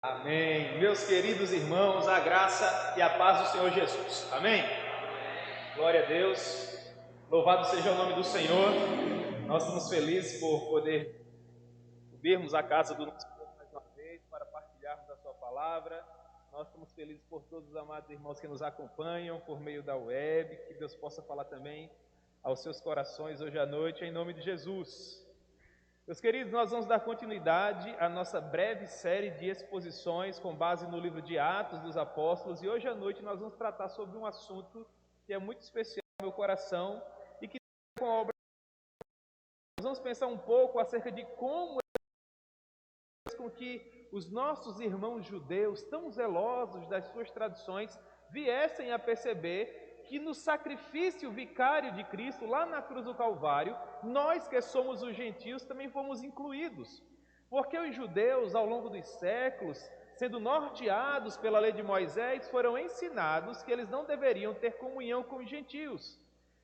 Amém. Meus queridos irmãos, a graça e a paz do Senhor Jesus. Amém? Glória a Deus. Louvado seja o nome do Senhor. Nós estamos felizes por poder virmos à casa do nosso Deus mais uma vez para partilharmos a sua palavra. Nós estamos felizes por todos os amados irmãos que nos acompanham por meio da web. Que Deus possa falar também aos seus corações hoje à noite, em nome de Jesus. Meus queridos, nós vamos dar continuidade à nossa breve série de exposições com base no livro de Atos dos Apóstolos, e hoje à noite nós vamos tratar sobre um assunto que é muito especial no meu coração e que tem com a obra. Nós vamos pensar um pouco acerca de como com que os nossos irmãos judeus, tão zelosos das suas tradições, viessem a perceber que no sacrifício vicário de Cristo, lá na cruz do Calvário, nós que somos os gentios também fomos incluídos. Porque os judeus, ao longo dos séculos, sendo norteados pela lei de Moisés, foram ensinados que eles não deveriam ter comunhão com os gentios.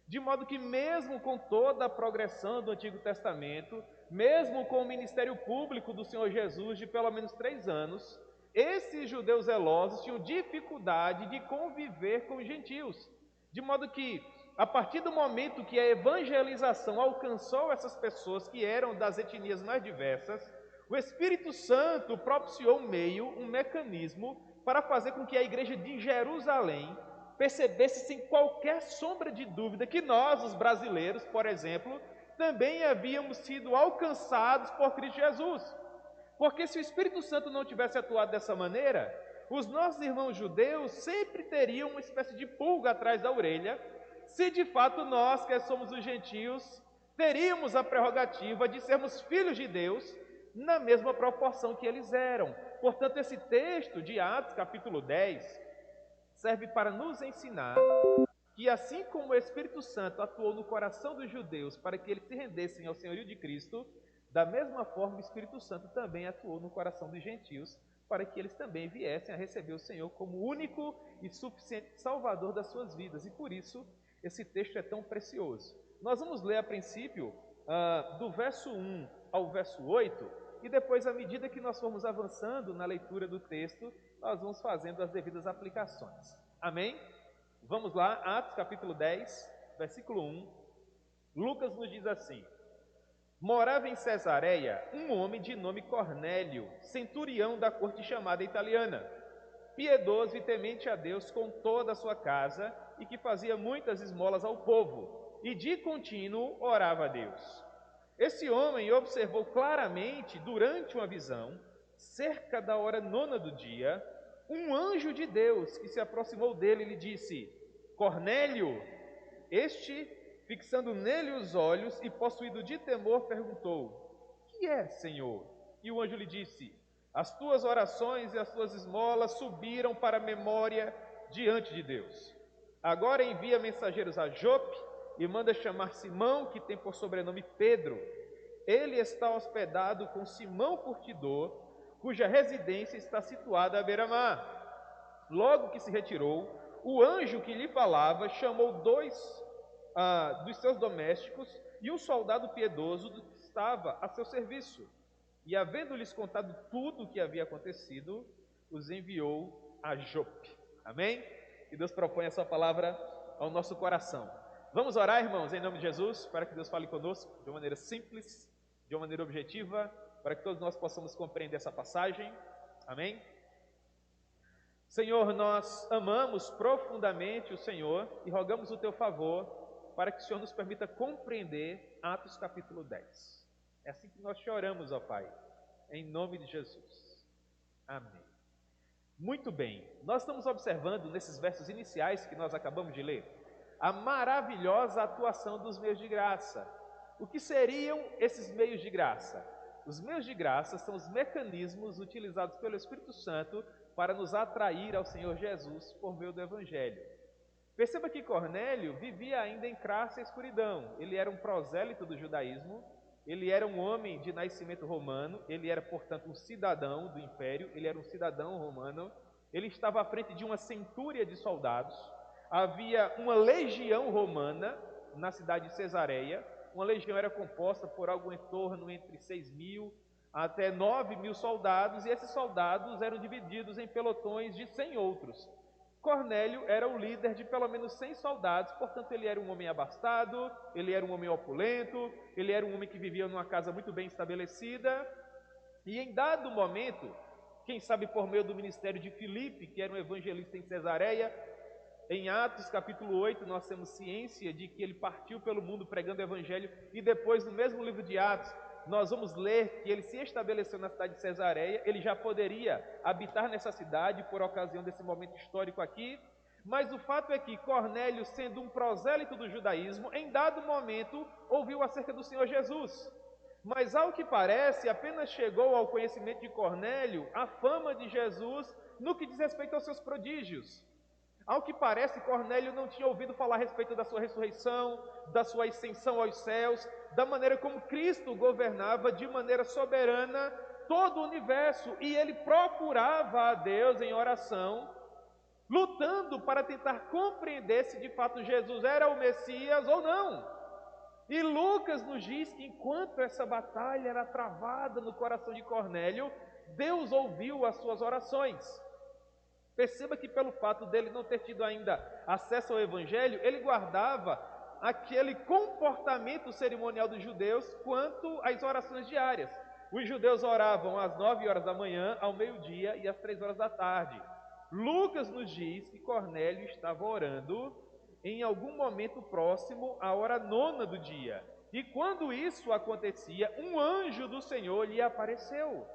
De modo que, mesmo com toda a progressão do Antigo Testamento, mesmo com o ministério público do Senhor Jesus de pelo menos 3 anos, esses judeus zelosos tinham dificuldade de conviver com os gentios. De modo que, a partir do momento que a evangelização alcançou essas pessoas que eram das etnias mais diversas, o Espírito Santo propiciou um mecanismo para fazer com que a igreja de Jerusalém percebesse sem qualquer sombra de dúvida que nós, os brasileiros, por exemplo, também havíamos sido alcançados por Cristo Jesus. Porque se o Espírito Santo não tivesse atuado dessa maneira, os nossos irmãos judeus sempre teriam uma espécie de pulga atrás da orelha, se de fato nós, que somos os gentios, teríamos a prerrogativa de sermos filhos de Deus na mesma proporção que eles eram. Portanto, esse texto de Atos, capítulo 10, serve para nos ensinar que assim como o Espírito Santo atuou no coração dos judeus para que eles se rendessem ao senhorio de Cristo, da mesma forma o Espírito Santo também atuou no coração dos gentios para que eles também viessem a receber o Senhor como único e suficiente Salvador das suas vidas. E por isso esse texto é tão precioso. Nós vamos ler a princípio do verso 1 ao verso 8, e depois, à medida que nós formos avançando na leitura do texto, nós vamos fazendo as devidas aplicações. Amém? Vamos lá, Atos capítulo 10, versículo 1. Lucas nos diz assim: morava em Cesareia um homem de nome Cornélio, centurião da corte chamada italiana, piedoso e temente a Deus com toda a sua casa, e que fazia muitas esmolas ao povo, e de contínuo orava a Deus. Esse homem observou claramente, durante uma visão, cerca da hora 9ª do dia, um anjo de Deus que se aproximou dele e lhe disse: Cornélio. Este, fixando nele os olhos e possuído de temor, perguntou: que é, Senhor? E o anjo lhe disse: as tuas orações e as tuas esmolas subiram para a memória diante de Deus. Agora envia mensageiros a Jope e manda chamar Simão, que tem por sobrenome Pedro. Ele está hospedado com Simão Curtidor, cuja residência está situada à beira-mar. Logo que se retirou, o anjo que lhe falava chamou 2 dos seus domésticos e um soldado piedoso que estava a seu serviço. E, havendo-lhes contado tudo o que havia acontecido, os enviou a Jope. Amém? E Deus propõe a sua palavra ao nosso coração. Vamos orar, irmãos, em nome de Jesus, para que Deus fale conosco de uma maneira simples, de uma maneira objetiva, para que todos nós possamos compreender essa passagem. Amém? Senhor, nós amamos profundamente o Senhor e rogamos o teu favor para que o Senhor nos permita compreender Atos capítulo 10. É assim que nós te oramos, ó Pai, em nome de Jesus. Amém. Muito bem, nós estamos observando nesses versos iniciais que nós acabamos de ler, a maravilhosa atuação dos meios de graça. O que seriam esses meios de graça? Os meios de graça são os mecanismos utilizados pelo Espírito Santo para nos atrair ao Senhor Jesus por meio do Evangelho. Perceba que Cornélio vivia ainda em crassa escuridão. Ele era um prosélito do judaísmo, ele era um homem de nascimento romano, ele era, portanto, um cidadão do império, ele era um cidadão romano, ele estava à frente de uma centúria de soldados, havia uma legião romana na cidade de Cesareia. Uma legião era composta por algo em torno entre 6.000 até 9.000 soldados, e esses soldados eram divididos em pelotões de 100 outros. Cornélio era o líder de pelo menos 100 soldados, portanto ele era um homem abastado, ele era um homem opulento, ele era um homem que vivia numa casa muito bem estabelecida, e em dado momento, quem sabe por meio do ministério de Filipe, que era um evangelista em Cesareia, em Atos capítulo 8 nós temos ciência de que ele partiu pelo mundo pregando o evangelho, e depois no mesmo livro de Atos, nós vamos ler que ele se estabeleceu na cidade de Cesareia. Ele já poderia habitar nessa cidade por ocasião desse momento histórico aqui, mas o fato é que Cornélio, sendo um prosélito do judaísmo, em dado momento ouviu acerca do Senhor Jesus, mas ao que parece apenas chegou ao conhecimento de Cornélio a fama de Jesus no que diz respeito aos seus prodígios. Ao que parece, Cornélio não tinha ouvido falar a respeito da sua ressurreição, da sua ascensão aos céus, da maneira como Cristo governava de maneira soberana todo o universo, e ele procurava a Deus em oração, lutando para tentar compreender se de fato Jesus era o Messias ou não. E Lucas nos diz que enquanto essa batalha era travada no coração de Cornélio, Deus ouviu as suas orações. Perceba que pelo fato dele não ter tido ainda acesso ao Evangelho, ele guardava aquele comportamento cerimonial dos judeus quanto às orações diárias. Os judeus oravam às 9 horas da manhã, ao meio-dia e às 3 horas da tarde. Lucas nos diz que Cornélio estava orando em algum momento próximo à hora 9ª do dia. E quando isso acontecia, um anjo do Senhor lhe apareceu.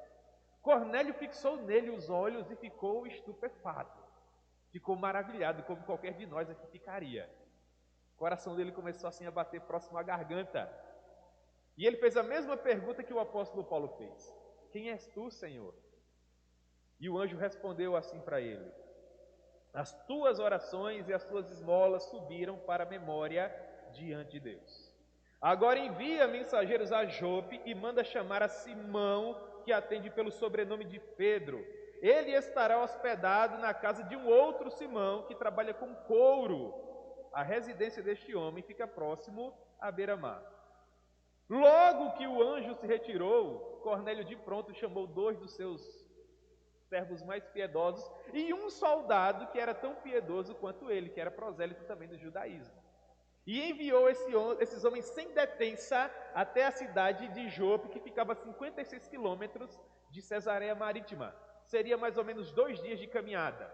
Cornélio fixou nele os olhos e ficou estupefato. Ficou maravilhado, como qualquer de nós aqui ficaria. O coração dele começou assim a bater próximo à garganta. E ele fez a mesma pergunta que o apóstolo Paulo fez: quem és tu, Senhor? E o anjo respondeu assim para ele: as tuas orações e as tuas esmolas subiram para a memória diante de Deus. Agora envia mensageiros a Jope e manda chamar a Simão, que atende pelo sobrenome de Pedro. Ele estará hospedado na casa de um outro Simão, que trabalha com couro. A residência deste homem fica próximo à beira-mar. Logo que o anjo se retirou, Cornélio de pronto chamou 2 dos seus servos mais piedosos e um soldado que era tão piedoso quanto ele, que era prosélito também do judaísmo. E enviou esses homens sem detença até a cidade de Jope, que ficava a 56 quilômetros de Cesareia Marítima. Seria mais ou menos 2 dias de caminhada.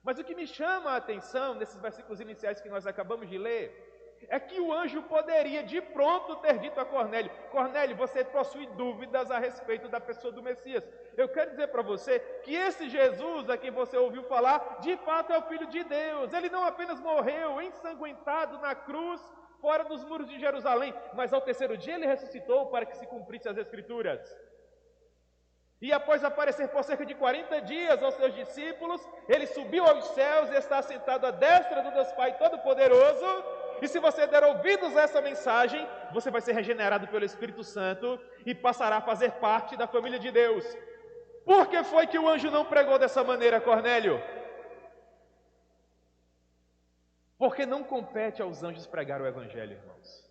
Mas o que me chama a atenção nesses versículos iniciais que nós acabamos de ler é que o anjo poderia de pronto ter dito a Cornélio: Cornélio, você possui dúvidas a respeito da pessoa do Messias. Eu quero dizer para você que esse Jesus a quem você ouviu falar, de fato é o Filho de Deus. Ele não apenas morreu ensanguentado na cruz, fora dos muros de Jerusalém, mas ao 3º dia ele ressuscitou para que se cumprisse as Escrituras. E após aparecer por cerca de 40 dias aos seus discípulos, ele subiu aos céus e está sentado à destra do Deus Pai Todo-Poderoso. E se você der ouvidos a essa mensagem, você vai ser regenerado pelo Espírito Santo e passará a fazer parte da família de Deus. Por que foi que o anjo não pregou dessa maneira, Cornélio? Porque não compete aos anjos pregar o Evangelho, irmãos.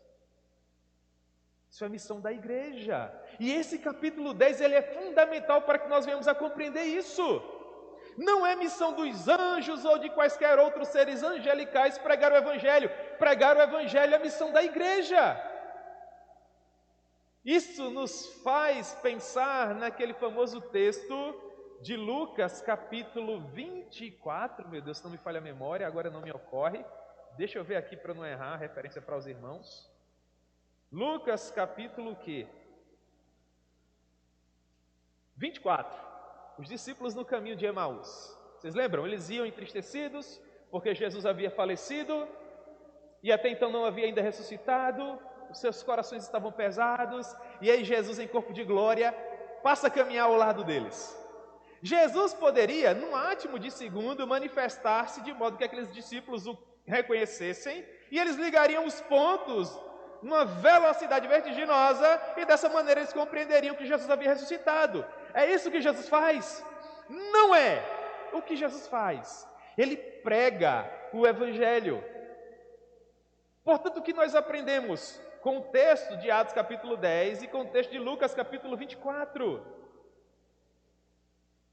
Isso é a missão da igreja. E esse capítulo 10 ele é fundamental para que nós venhamos a compreender isso. Não é missão dos anjos ou de quaisquer outros seres angelicais pregar o Evangelho. Pregar o Evangelho é a missão da igreja. Isso nos faz pensar naquele famoso texto de Lucas, capítulo 24. Meu Deus, não me falha a memória, agora não me ocorre. Deixa eu ver aqui para não errar a referência para os irmãos. Lucas, capítulo o quê? 24. Os discípulos no caminho de Emaús. Vocês lembram? Eles iam entristecidos porque Jesus havia falecido e até então não havia ainda ressuscitado. Os seus corações estavam pesados, e aí Jesus, em corpo de glória, passa a caminhar ao lado deles. Jesus poderia, num átimo de segundo, manifestar-se de modo que aqueles discípulos o reconhecessem, e eles ligariam os pontos numa velocidade vertiginosa, e dessa maneira eles compreenderiam que Jesus havia ressuscitado. É isso que Jesus faz? Não é! O que Jesus faz? Ele prega o Evangelho. Portanto, o que nós aprendemos com o texto de Atos capítulo 10 e com o texto de Lucas capítulo 24.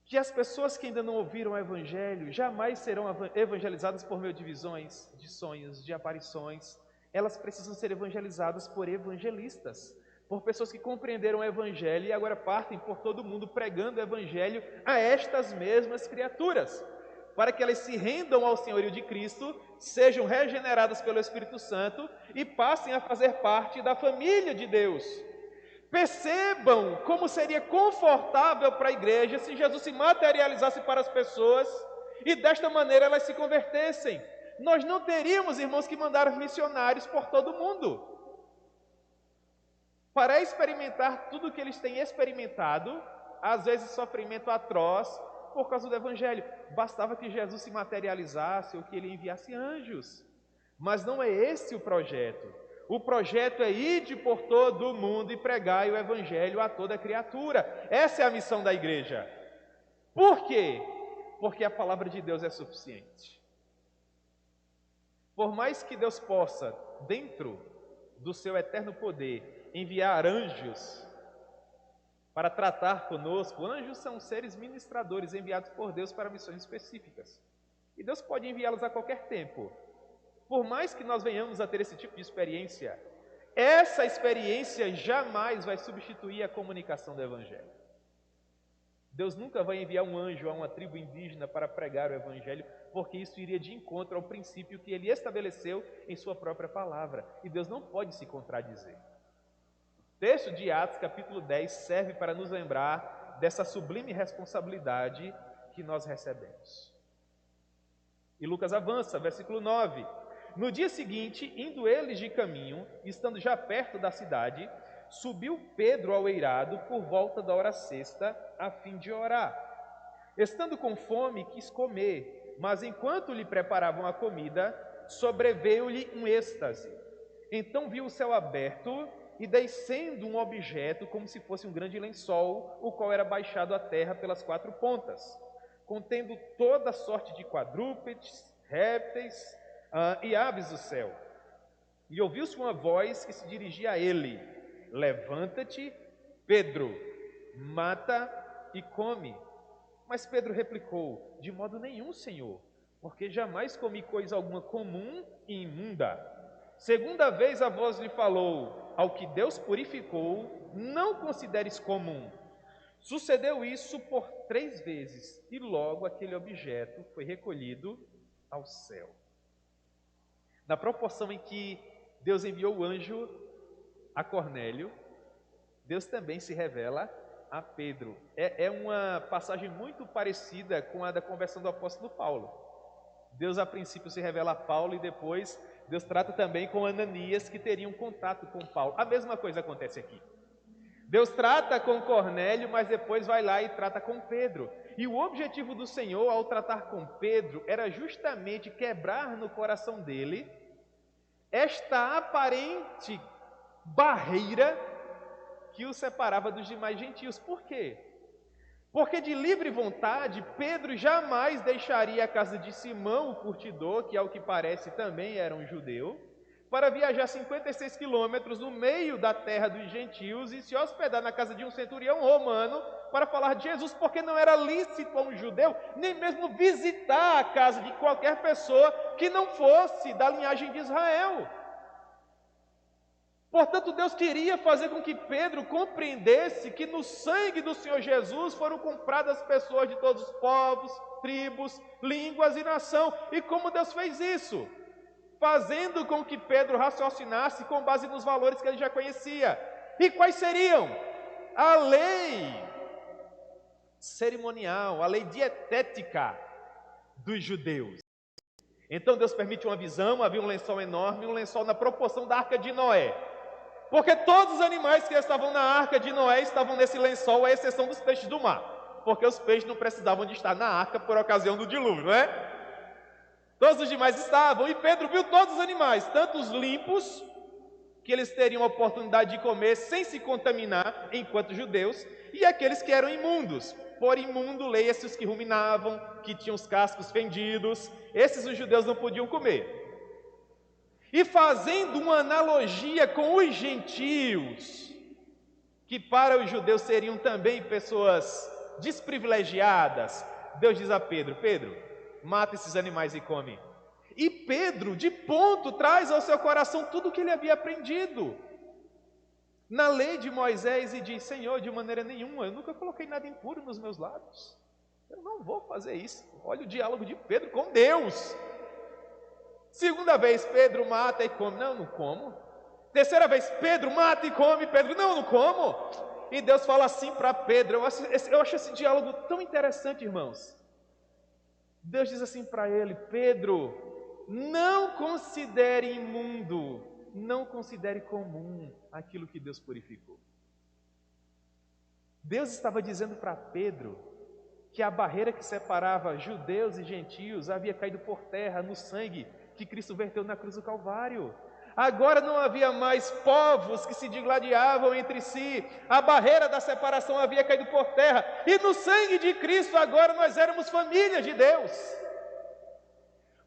Que as pessoas que ainda não ouviram o Evangelho jamais serão evangelizadas por meio de visões, de sonhos, de aparições. Elas precisam ser evangelizadas por evangelistas, por pessoas que compreenderam o Evangelho e agora partem por todo mundo pregando o Evangelho a estas mesmas criaturas, para que elas se rendam ao senhorio de Cristo, sejam regeneradas pelo Espírito Santo e passem a fazer parte da família de Deus. Percebam como seria confortável para a igreja se Jesus se materializasse para as pessoas e desta maneira elas se convertessem. Nós não teríamos, irmãos, que mandar missionários por todo o mundo para experimentar tudo o que eles têm experimentado, às vezes sofrimento atroz, por causa do Evangelho. Bastava que Jesus se materializasse ou que ele enviasse anjos. Mas não é esse o projeto. O projeto é ide por todo o mundo e pregai o Evangelho a toda criatura. Essa é a missão da igreja. Por quê? Porque a palavra de Deus é suficiente. Por mais que Deus possa, dentro do seu eterno poder, enviar anjos para tratar conosco, anjos são seres ministradores enviados por Deus para missões específicas. E Deus pode enviá-los a qualquer tempo. Por mais que nós venhamos a ter esse tipo de experiência, essa experiência jamais vai substituir a comunicação do Evangelho. Deus nunca vai enviar um anjo a uma tribo indígena para pregar o Evangelho, porque isso iria de encontro ao princípio que ele estabeleceu em sua própria palavra. E Deus não pode se contradizer. O texto de Atos, capítulo 10, serve para nos lembrar dessa sublime responsabilidade que nós recebemos. E Lucas avança, versículo 9. No dia seguinte, indo eles de caminho, estando já perto da cidade, subiu Pedro ao eirado por volta da hora sexta, a fim de orar. Estando com fome, quis comer, mas enquanto lhe preparavam a comida, sobreveio-lhe um êxtase. Então viu o céu aberto e descendo um objeto como se fosse um grande lençol, o qual era baixado à terra pelas quatro pontas, contendo toda sorte de quadrúpedes, répteis e aves do céu. E ouviu-se uma voz que se dirigia a ele: levanta-te, Pedro, mata e come. Mas Pedro replicou: de modo nenhum, Senhor, porque jamais comi coisa alguma comum e imunda. Segunda vez a voz lhe falou: ao que Deus purificou, não consideres comum. Sucedeu isso por 3 vezes, e logo aquele objeto foi recolhido ao céu. Na proporção em que Deus enviou o anjo a Cornélio, Deus também se revela a Pedro. É uma passagem muito parecida com a da conversão do apóstolo Paulo. Deus a princípio se revela a Paulo e depois Deus trata também com Ananias, que teriam contato com Paulo. A mesma coisa acontece aqui. Deus trata com Cornélio, mas depois vai lá e trata com Pedro. E o objetivo do Senhor ao tratar com Pedro era justamente quebrar no coração dele esta aparente barreira que o separava dos demais gentios. Por quê? Porque de livre vontade, Pedro jamais deixaria a casa de Simão, o curtidor, que ao que parece também era um judeu, para viajar 56 quilômetros no meio da terra dos gentios e se hospedar na casa de um centurião romano para falar de Jesus, porque não era lícito a um judeu nem mesmo visitar a casa de qualquer pessoa que não fosse da linhagem de Israel. Portanto, Deus queria fazer com que Pedro compreendesse que no sangue do Senhor Jesus foram compradas pessoas de todos os povos, tribos, línguas e nação. E como Deus fez isso? Fazendo com que Pedro raciocinasse com base nos valores que ele já conhecia. E quais seriam? A lei cerimonial, a lei dietética dos judeus. Então Deus permite uma visão, havia um lençol enorme, um lençol na proporção da Arca de Noé. Porque todos os animais que estavam na Arca de Noé estavam nesse lençol, à exceção dos peixes do mar. Porque os peixes não precisavam de estar na arca por ocasião do dilúvio, não é? Todos os demais estavam, e Pedro viu todos os animais, tanto os limpos, que eles teriam a oportunidade de comer sem se contaminar enquanto judeus, e aqueles que eram imundos. Por imundo, leia-se os que ruminavam, que tinham os cascos fendidos, esses os judeus não podiam comer. E fazendo uma analogia com os gentios, que para os judeus seriam também pessoas desprivilegiadas, Deus diz a Pedro: Pedro, mata esses animais e come. E Pedro, de ponto, traz ao seu coração tudo o que ele havia aprendido na lei de Moisés e diz: Senhor, de maneira nenhuma, eu nunca coloquei nada impuro nos meus lábios. Eu não vou fazer isso. Olha o diálogo de Pedro com Deus. Segunda vez, Pedro mata e come. Não, não como. Terceira vez, Pedro mata e come. Pedro, não, não como. E Deus fala assim para Pedro. Eu acho esse diálogo tão interessante, irmãos. Deus diz assim para ele: Pedro, não considere imundo, não considere comum aquilo que Deus purificou. Deus estava dizendo para Pedro que a barreira que separava judeus e gentios havia caído por terra no sangue que Cristo verteu na cruz do Calvário. Agora não havia mais povos que se digladiavam entre si, a barreira da separação havia caído por terra, e no sangue de Cristo agora nós éramos família de Deus.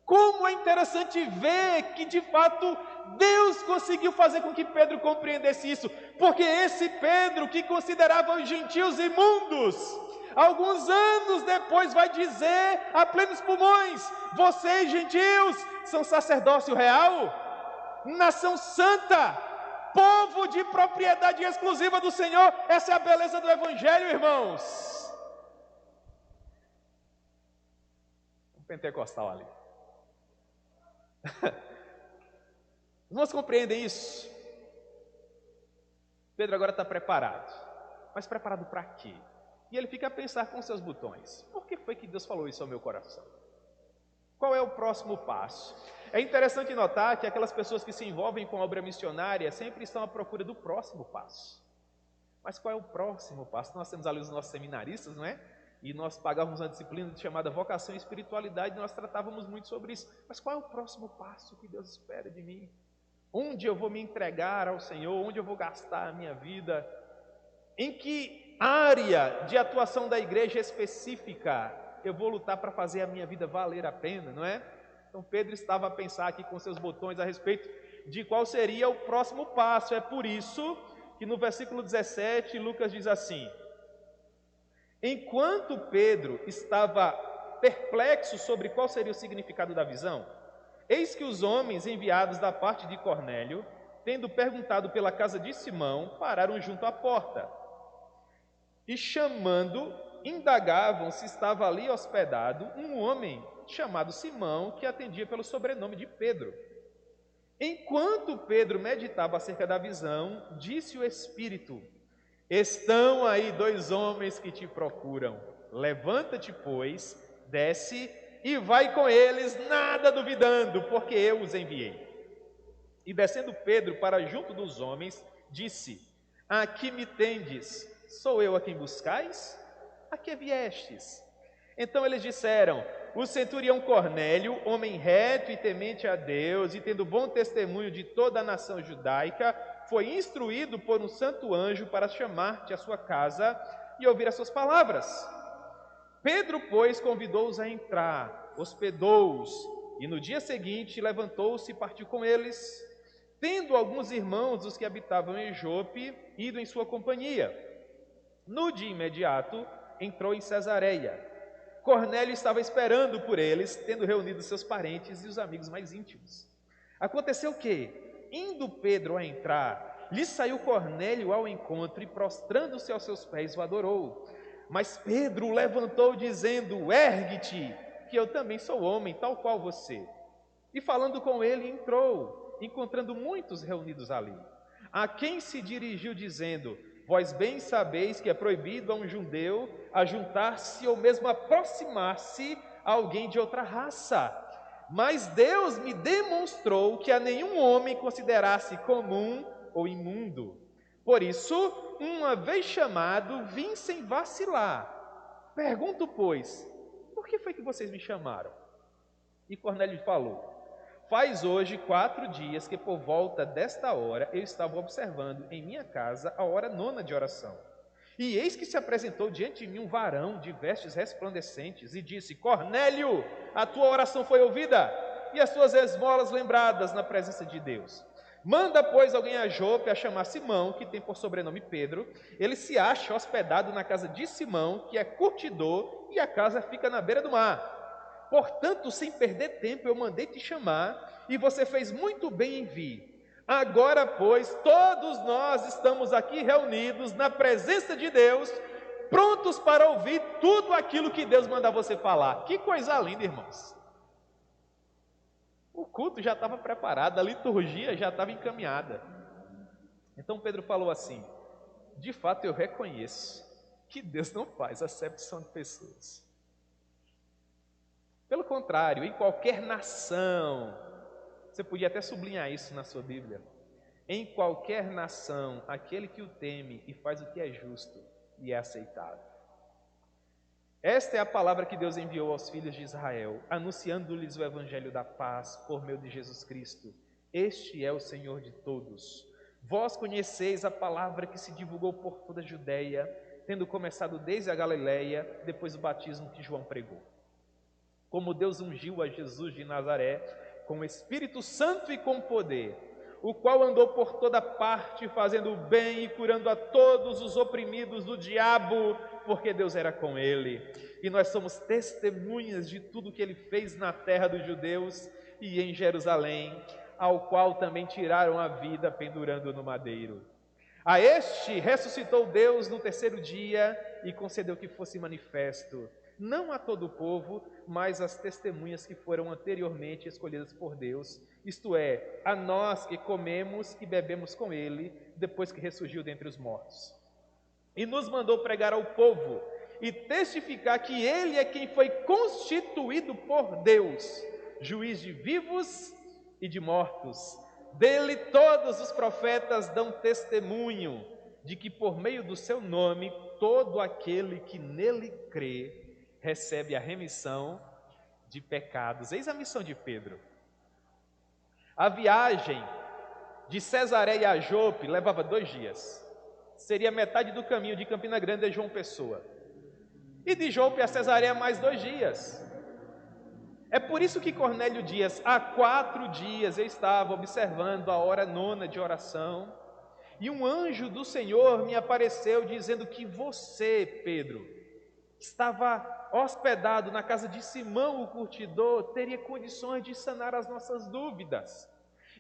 Como é interessante ver que de fato Deus conseguiu fazer com que Pedro compreendesse isso, porque esse Pedro que considerava os gentios imundos, alguns anos depois vai dizer a plenos pulmões: vocês gentios são sacerdócio real, nação santa, povo de propriedade exclusiva do Senhor. Essa é a beleza do Evangelho, irmãos. Um pentecostal ali. Os irmãos compreendem isso? Pedro agora está preparado. Mas preparado para quê? E ele fica a pensar com seus botões: por que foi que Deus falou isso ao meu coração? Qual é o próximo passo? É interessante notar que aquelas pessoas que se envolvem com a obra missionária sempre estão à procura do próximo passo. Mas qual é o próximo passo? Nós temos ali os nossos seminaristas, não é? E nós pagávamos uma disciplina chamada Vocação e Espiritualidade, e nós tratávamos muito sobre isso. Mas qual é o próximo passo que Deus espera de mim? Onde eu vou me entregar ao Senhor? Onde eu vou gastar a minha vida? Em que área de atuação da igreja específica eu vou lutar para fazer a minha vida valer a pena, não é? Então Pedro estava a pensar aqui com seus botões a respeito de qual seria o próximo passo. É por isso que no versículo 17 Lucas diz assim: enquanto Pedro estava perplexo sobre qual seria o significado da visão, eis que os homens enviados da parte de Cornélio, tendo perguntado pela casa de Simão, pararam junto à porta e, chamando, indagavam se estava ali hospedado um homem chamado Simão, que atendia pelo sobrenome de Pedro. Enquanto Pedro meditava acerca da visão, disse o Espírito: estão aí dois homens que te procuram. Levanta-te, pois, desce e vai com eles, nada duvidando, porque eu os enviei. E descendo Pedro para junto dos homens, disse: aqui me tendes, sou eu a quem buscais? A que viestes? Então eles disseram: o centurião Cornélio, homem reto e temente a Deus, e tendo bom testemunho de toda a nação judaica, foi instruído por um santo anjo para chamar-te à sua casa e ouvir as suas palavras. Pedro, pois, convidou-os a entrar, hospedou-os, e no dia seguinte levantou-se e partiu com eles, tendo alguns irmãos dos que habitavam em Jope ido em sua companhia. No dia imediato, entrou em Cesareia. Cornélio estava esperando por eles, tendo reunido seus parentes e os amigos mais íntimos. Aconteceu que, indo Pedro a entrar, lhe saiu Cornélio ao encontro e, prostrando-se aos seus pés, o adorou. Mas Pedro o levantou, dizendo: ergue-te, que eu também sou homem, tal qual você. E falando com ele, entrou, encontrando muitos reunidos ali, a quem se dirigiu, dizendo: vós bem sabeis que é proibido a um judeu ajuntar-se ou mesmo aproximar-se a alguém de outra raça. Mas Deus me demonstrou que a nenhum homem considerasse comum ou imundo. Por isso, uma vez chamado, vim sem vacilar. Pergunto, pois, por que foi que vocês me chamaram? E Cornélio falou: faz hoje 4 dias que por volta desta hora eu estava observando em minha casa a hora 9ª de oração. E eis que se apresentou diante de mim um varão de vestes resplandecentes e disse: Cornélio, a tua oração foi ouvida e as suas esmolas lembradas na presença de Deus. Manda, pois, alguém a Jope a chamar Simão, que tem por sobrenome Pedro. Ele se acha hospedado na casa de Simão, que é curtidor, e a casa fica na beira do mar. Portanto, sem perder tempo, eu mandei te chamar, e você fez muito bem em vir. Agora, pois, todos nós estamos aqui reunidos na presença de Deus, prontos para ouvir tudo aquilo que Deus manda você falar. Que coisa linda, irmãos! O culto já estava preparado, a liturgia já estava encaminhada. Então Pedro falou assim: de fato eu reconheço que Deus não faz acepção de pessoas. Pelo contrário, em qualquer nação, você podia até sublinhar isso na sua Bíblia, em qualquer nação, aquele que o teme e faz o que é justo e é aceitável. Esta é a palavra que Deus enviou aos filhos de Israel, anunciando-lhes o evangelho da paz por meio de Jesus Cristo. Este é o Senhor de todos. Vós conheceis a palavra que se divulgou por toda a Judeia, tendo começado desde a Galileia, depois do batismo que João pregou. Como Deus ungiu a Jesus de Nazaré com o Espírito Santo e com poder, o qual andou por toda parte fazendo o bem e curando a todos os oprimidos do diabo, porque Deus era com ele. E nós somos testemunhas de tudo que ele fez na terra dos judeus e em Jerusalém, ao qual também tiraram a vida pendurando no madeiro. A este ressuscitou Deus no terceiro dia e concedeu que fosse manifesto, não a todo o povo, mas às testemunhas que foram anteriormente escolhidas por Deus, isto é, a nós que comemos e bebemos com ele, depois que ressurgiu dentre os mortos. E nos mandou pregar ao povo e testificar que ele é quem foi constituído por Deus, juiz de vivos e de mortos. Dele todos os profetas dão testemunho de que por meio do seu nome todo aquele que nele crê recebe a remissão de pecados. Eis a missão de Pedro. A viagem de Cesareia a Jope levava 2 dias. Seria metade do caminho de Campina Grande a João Pessoa. E de Jope a Cesareia mais 2 dias. É por isso que Cornélio diz: há 4 dias eu estava observando a hora 9ª de oração, e um anjo do Senhor me apareceu dizendo que você, Pedro, estava hospedado na casa de Simão, o curtidor, teria condições de sanar as nossas dúvidas.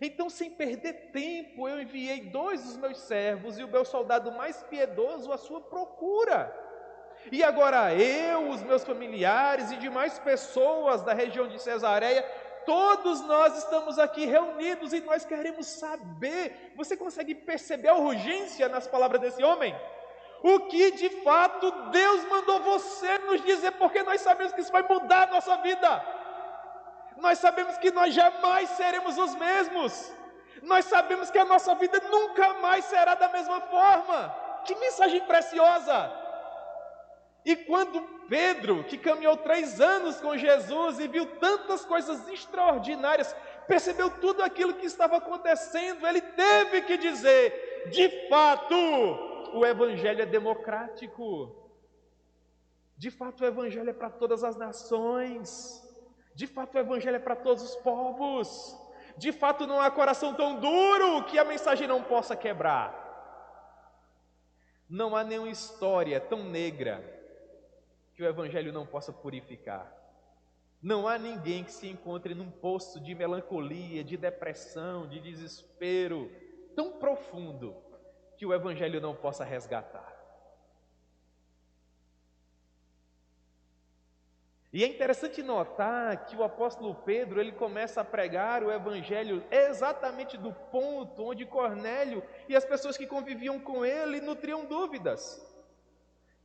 Então, sem perder tempo, eu enviei 2 dos meus servos e o meu soldado mais piedoso à sua procura. E agora eu, os meus familiares e demais pessoas da região de Cesareia, todos nós estamos aqui reunidos e nós queremos saber. Você consegue perceber a urgência nas palavras desse homem? O que de fato Deus mandou você nos dizer, porque nós sabemos que isso vai mudar a nossa vida. Nós sabemos que nós jamais seremos os mesmos. Nós sabemos que a nossa vida nunca mais será da mesma forma. Que mensagem preciosa! E quando Pedro, que caminhou 3 anos com Jesus e viu tantas coisas extraordinárias, percebeu tudo aquilo que estava acontecendo, ele teve que dizer: de fato, o Evangelho é democrático. De fato, o Evangelho é para todas as nações. De fato, o Evangelho é para todos os povos. De fato, não há coração tão duro que a mensagem não possa quebrar. Não há nenhuma história tão negra que o Evangelho não possa purificar. Não há ninguém que se encontre num poço de melancolia, de depressão, de desespero tão profundo que o Evangelho não possa resgatar. E é interessante notar que o apóstolo Pedro, ele começa a pregar o Evangelho exatamente do ponto onde Cornélio e as pessoas que conviviam com ele nutriam dúvidas.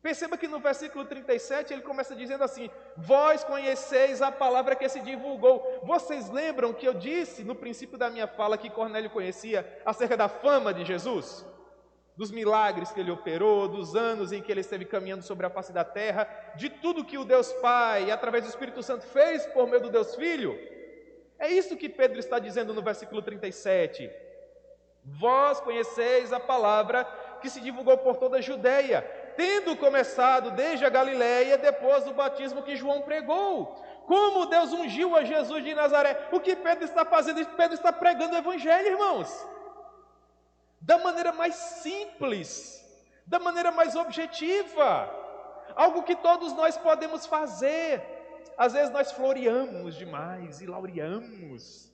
Perceba que no versículo 37 ele começa dizendo assim: vós conheceis a palavra que se divulgou. Vocês lembram que eu disse no princípio da minha fala que Cornélio conhecia acerca da fama de Jesus? Dos milagres que ele operou, dos anos em que ele esteve caminhando sobre a face da terra, de tudo que o Deus Pai, através do Espírito Santo, fez por meio do Deus Filho. É isso que Pedro está dizendo no versículo 37. Vós conheceis a palavra que se divulgou por toda a Judeia, tendo começado desde a Galileia, depois do batismo que João pregou, como Deus ungiu a Jesus de Nazaré. O que Pedro está fazendo? Pedro está pregando o Evangelho, irmãos, da maneira mais simples, da maneira mais objetiva, algo que todos nós podemos fazer. Às vezes nós floreamos demais e laureamos,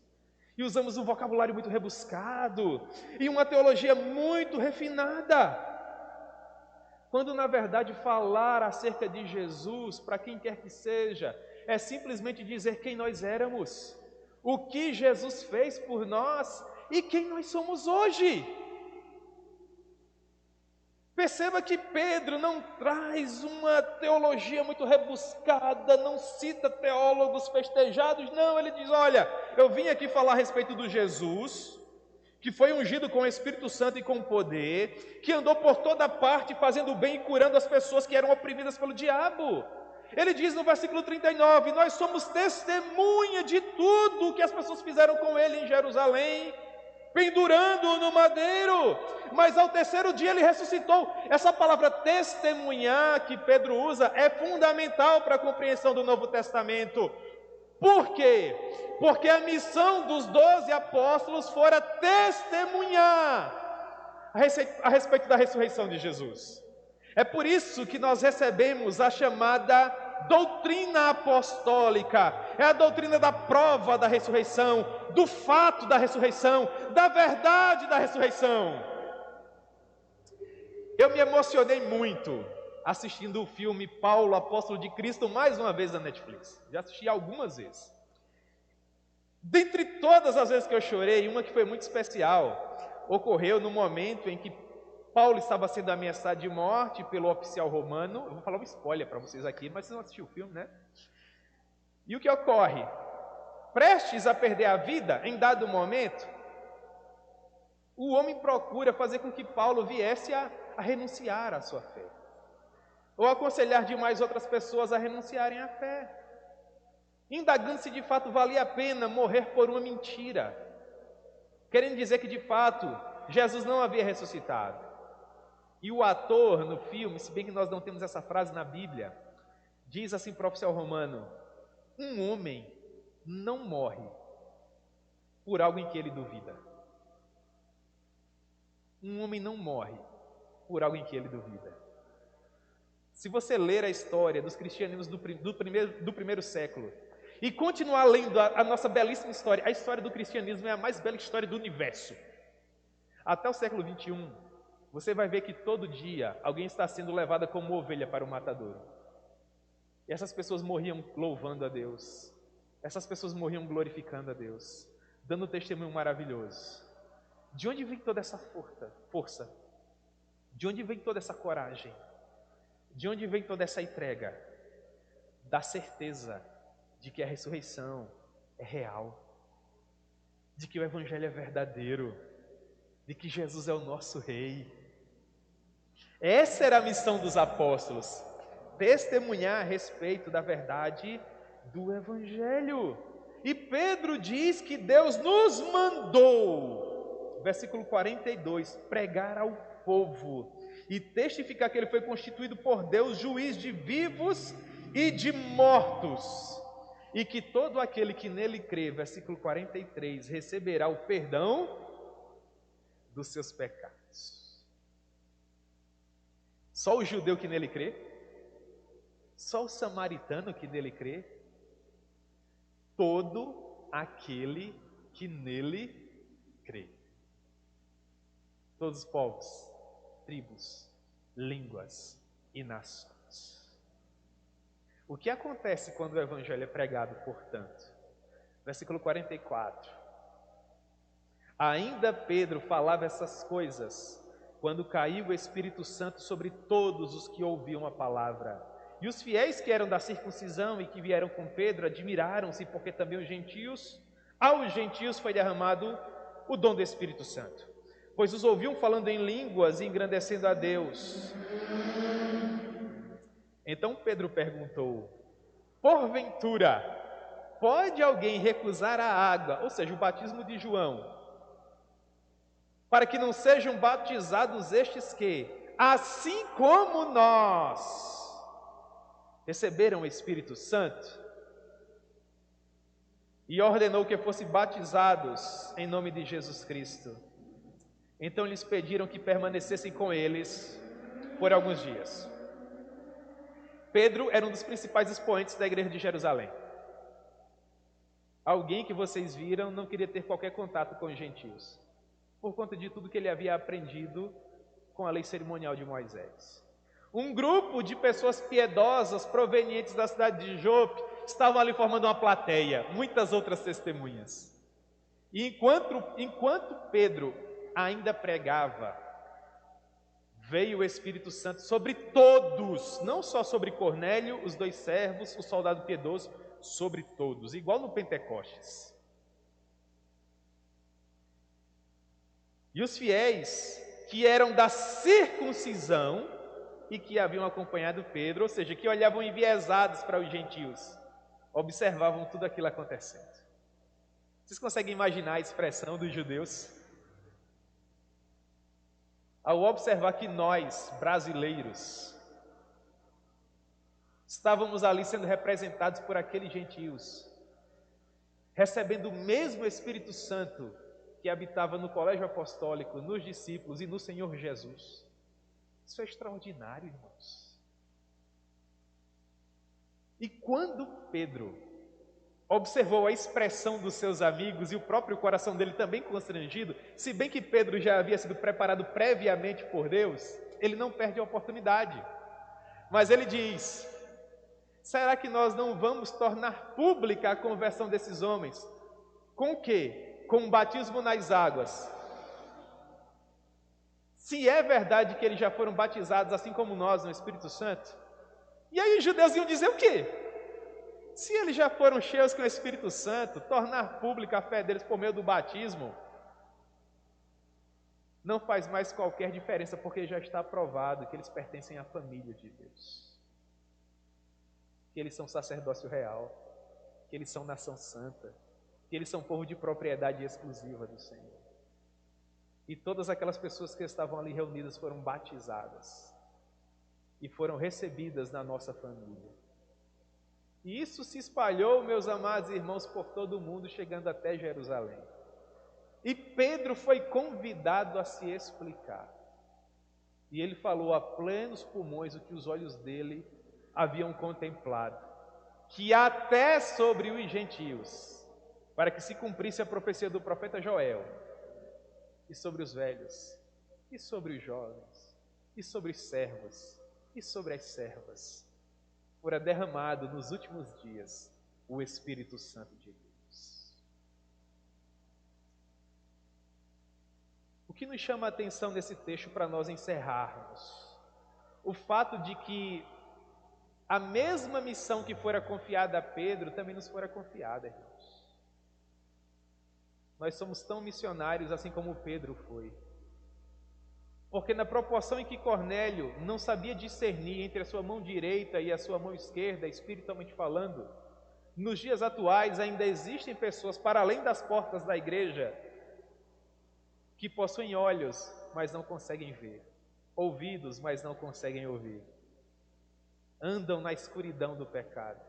e usamos um vocabulário muito rebuscado, e uma teologia muito refinada, quando na verdade falar acerca de Jesus, para quem quer que seja, é simplesmente dizer quem nós éramos, o que Jesus fez por nós e quem nós somos hoje. Perceba que Pedro não traz uma teologia muito rebuscada, não cita teólogos festejados, não, ele diz: olha, eu vim aqui falar a respeito do Jesus, que foi ungido com o Espírito Santo e com poder, que andou por toda parte fazendo bem e curando as pessoas que eram oprimidas pelo diabo. Ele diz no versículo 39, nós somos testemunha de tudo que as pessoas fizeram com ele em Jerusalém, pendurando-o no madeiro, mas ao terceiro dia ele ressuscitou. Essa palavra testemunhar que Pedro usa é fundamental para a compreensão do Novo Testamento. Por quê? Porque a missão dos 12 apóstolos fora testemunhar a respeito da ressurreição de Jesus. É por isso que nós recebemos a chamada doutrina apostólica. É a doutrina da prova da ressurreição, do fato da ressurreição, da verdade da ressurreição. Eu me emocionei muito assistindo o filme Paulo, Apóstolo de Cristo, mais uma vez na Netflix. Já assisti algumas vezes. Dentre todas as vezes que eu chorei, uma que foi muito especial, ocorreu no momento em que Paulo estava sendo ameaçado de morte pelo oficial romano. Eu vou falar um spoiler para vocês aqui, mas vocês não assistiram o filme, né? E o que ocorre? Prestes a perder a vida, em dado momento, o homem procura fazer com que Paulo viesse a renunciar à sua fé, ou aconselhar demais outras pessoas a renunciarem à fé, indagando se de fato valia a pena morrer por uma mentira, querendo dizer que de fato Jesus não havia ressuscitado. E o ator no filme, se bem que nós não temos essa frase na Bíblia, diz assim para o oficial romano: um homem não morre por algo em que ele duvida. Um homem não morre por algo em que ele duvida. Se você ler a história dos cristianismos do primeiro século e continuar lendo a nossa belíssima história, a história do cristianismo é a mais bela história do universo. Até o século 21, você vai ver que todo dia alguém está sendo levado como ovelha para o matadouro. E essas pessoas morriam louvando a Deus. Essas pessoas morriam glorificando a Deus, dando um testemunho maravilhoso. De onde vem toda essa força? De onde vem toda essa coragem? De onde vem toda essa entrega? Da certeza de que a ressurreição é real, de que o Evangelho é verdadeiro, de que Jesus é o nosso Rei. Essa era a missão dos apóstolos, testemunhar a respeito da verdade do Evangelho. E Pedro diz que Deus nos mandou, versículo 42, pregar ao povo e testificar que ele foi constituído por Deus juiz de vivos e de mortos, e que todo aquele que nele crê, versículo 43, receberá o perdão dos seus pecados. Só o judeu que nele crê? Só o samaritano que nele crê? Todo aquele que nele crê. Todos os povos, tribos, línguas e nações. O que acontece quando o Evangelho é pregado, portanto? Versículo 44. Ainda Pedro falava essas coisas quando caiu o Espírito Santo sobre todos os que ouviam a palavra. E os fiéis que eram da circuncisão e que vieram com Pedro admiraram-se, porque também aos gentios foi derramado o dom do Espírito Santo, pois os ouviam falando em línguas e engrandecendo a Deus. Então Pedro perguntou: porventura, pode alguém recusar a água, ou seja, o batismo de João, para que não sejam batizados estes que, assim como nós, receberam o Espírito Santo? e ordenou que fossem batizados em nome de Jesus Cristo. Então lhes pediram que permanecessem com eles por alguns dias. Pedro era um dos principais expoentes da igreja de Jerusalém. Alguém que vocês viram não queria ter qualquer contato com os gentios, por conta de tudo que ele havia aprendido com a lei cerimonial de Moisés. Um grupo de pessoas piedosas provenientes da cidade de Jope estavam ali formando uma plateia, muitas outras testemunhas. E enquanto Pedro ainda pregava, veio o Espírito Santo sobre todos, não só sobre Cornélio, os 2 servos, o soldado piedoso, sobre todos, igual no Pentecostes. E os fiéis que eram da circuncisão e que haviam acompanhado Pedro, ou seja, que olhavam enviesados para os gentios, observavam tudo aquilo acontecendo. Vocês conseguem imaginar a expressão dos judeus? Ao observar que nós, brasileiros, estávamos ali sendo representados por aqueles gentios, recebendo o mesmo Espírito Santo que habitava no colégio apostólico, nos discípulos e no Senhor Jesus. Isso é extraordinário, irmãos. E quando Pedro observou a expressão dos seus amigos e o próprio coração dele também constrangido, se bem que Pedro já havia sido preparado previamente por Deus, ele não perde a oportunidade. Mas ele diz: será que nós não vamos tornar pública a conversão desses homens? Com o quê? Com o batismo nas águas. Se é verdade que eles já foram batizados, assim como nós, no Espírito Santo, e aí os judeus iam dizer o quê? Se eles já foram cheios com o Espírito Santo, tornar pública a fé deles por meio do batismo não faz mais qualquer diferença, porque já está provado que eles pertencem à família de Deus, que eles são sacerdócio real, que eles são nação santa, que eles são povo de propriedade exclusiva do Senhor. E todas aquelas pessoas que estavam ali reunidas foram batizadas e foram recebidas na nossa família. E isso se espalhou, meus amados irmãos, por todo o mundo, chegando até Jerusalém. E Pedro foi convidado a se explicar. E ele falou a plenos pulmões o que os olhos dele haviam contemplado, que até sobre os gentios, para que se cumprisse a profecia do profeta Joel, e sobre os velhos, e sobre os jovens, e sobre os servos, e sobre as servas, fora derramado nos últimos dias o Espírito Santo de Deus. O que nos chama a atenção nesse texto para nós encerrarmos? O fato de que a mesma missão que fora confiada a Pedro também nos fora confiada, irmãos. Nós somos tão missionários assim como Pedro foi. Porque na proporção em que Cornélio não sabia discernir entre a sua mão direita e a sua mão esquerda, espiritualmente falando, nos dias atuais ainda existem pessoas para além das portas da igreja que possuem olhos, mas não conseguem ver, ouvidos, mas não conseguem ouvir. Andam na escuridão do pecado,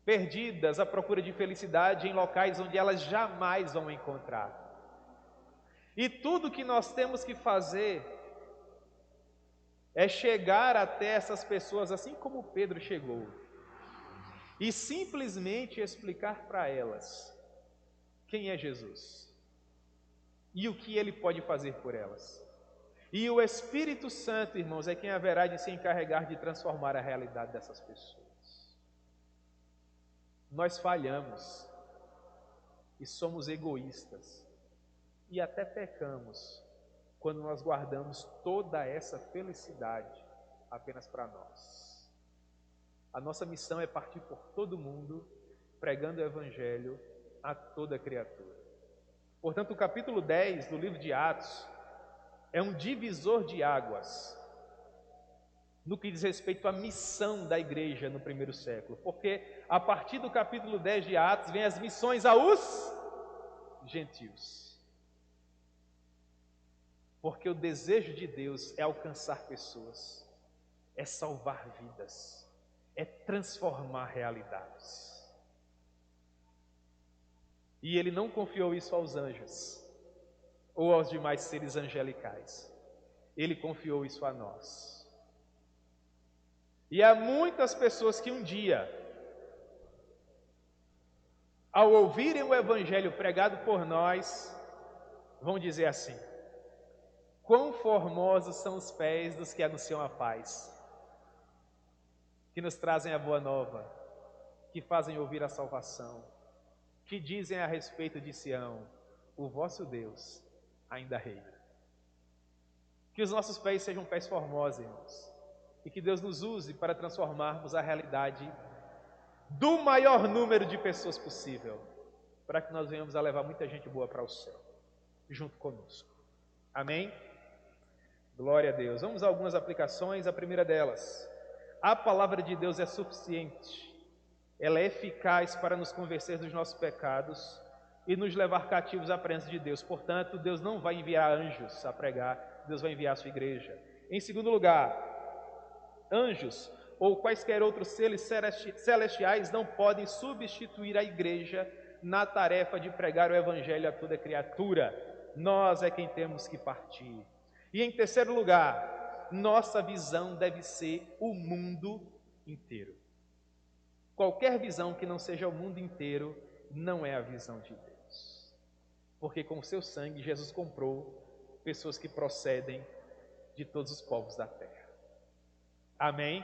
perdidas à procura de felicidade em locais onde elas jamais vão encontrar. E tudo que nós temos que fazer é chegar até essas pessoas, assim como Pedro chegou, e simplesmente explicar para elas quem é Jesus e o que Ele pode fazer por elas. E o Espírito Santo, irmãos, é quem haverá de se encarregar de transformar a realidade dessas pessoas. Nós falhamos e somos egoístas. E até pecamos quando nós guardamos toda essa felicidade apenas para nós. A nossa missão é partir por todo mundo, pregando o Evangelho a toda criatura. Portanto, o capítulo 10 do livro de Atos é um divisor de águas no que diz respeito à missão da igreja no primeiro século. Porque a partir do capítulo 10 de Atos vem as missões aos gentios. Porque o desejo de Deus é alcançar pessoas, é salvar vidas, é transformar realidades. E ele não confiou isso aos anjos ou aos demais seres angelicais. Ele confiou isso a nós. E há muitas pessoas que um dia, ao ouvirem o evangelho pregado por nós, vão dizer assim: quão formosos são os pés dos que anunciam a paz, que nos trazem a boa nova, que fazem ouvir a salvação, que dizem a respeito de Sião: o vosso Deus ainda reina. Que os nossos pés sejam pés formosos, irmãos, e que Deus nos use para transformarmos a realidade do maior número de pessoas possível, para que nós venhamos a levar muita gente boa para o céu, junto conosco. Amém? Glória a Deus. Vamos a algumas aplicações. A primeira delas: a palavra de Deus é suficiente. Ela é eficaz para nos convencer dos nossos pecados e nos levar cativos à presença de Deus. Portanto, Deus não vai enviar anjos a pregar, Deus vai enviar a sua igreja. Em segundo lugar, anjos ou quaisquer outros seres celestiais não podem substituir a igreja na tarefa de pregar o evangelho a toda criatura. Nós é quem temos que partir. E em terceiro lugar, nossa visão deve ser o mundo inteiro. Qualquer visão que não seja o mundo inteiro não é a visão de Deus. Porque com o seu sangue Jesus comprou pessoas que procedem de todos os povos da terra. Amém?